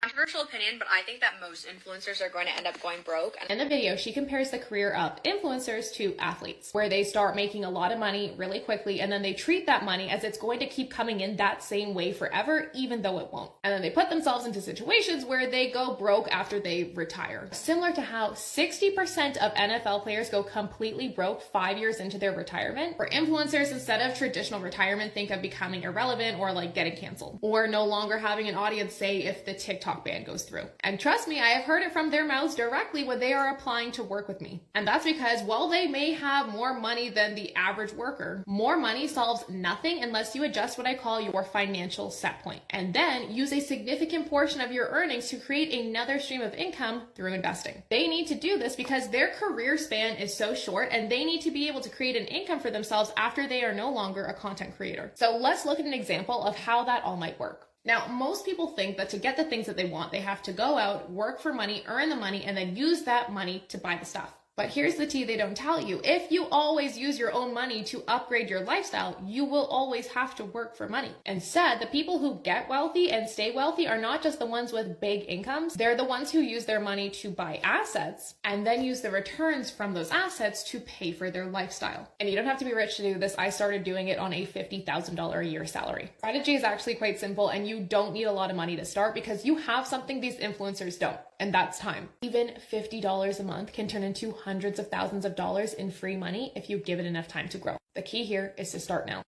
Controversial opinion, but I think that most influencers are going to end up going broke. In the video, she compares the career of influencers to athletes, where they start making a lot of money really quickly, and then they treat that money as it's going to keep coming in that same way forever, even though it won't. And then they put themselves into situations where they go broke after they retire. Similar to how 60% of NFL players go completely broke 5 years into their retirement, where influencers, instead of traditional retirement, think of becoming irrelevant or like getting canceled, or no longer having an audience, say if the TikTok ban goes through. And trust me, I have heard it from their mouths directly when they are applying to work with me. And that's because while they may have more money than the average worker, more money solves nothing unless you adjust what I call your financial set point, and then use a significant portion of your earnings to create another stream of income through investing. They need to do this because their career span is so short, and they need to be able to create an income for themselves after they are no longer a content creator. So let's look at an example of how that all might work. Now, most people think that to get the things that they want, they have to go out, work for money, earn the money, and then use that money to buy the stuff. But here's the tea they don't tell you. If you always use your own money to upgrade your lifestyle, you will always have to work for money. Instead, the people who get wealthy and stay wealthy are not just the ones with big incomes. They're the ones who use their money to buy assets and then use the returns from those assets to pay for their lifestyle. And you don't have to be rich to do this. I started doing it on a $50,000 a year salary. Strategy is actually quite simple, and you don't need a lot of money to start because you have something these influencers don't, and that's time. Even $50 a month can turn into hundreds of thousands of dollars in free money if you give it enough time to grow. The key here is to start now.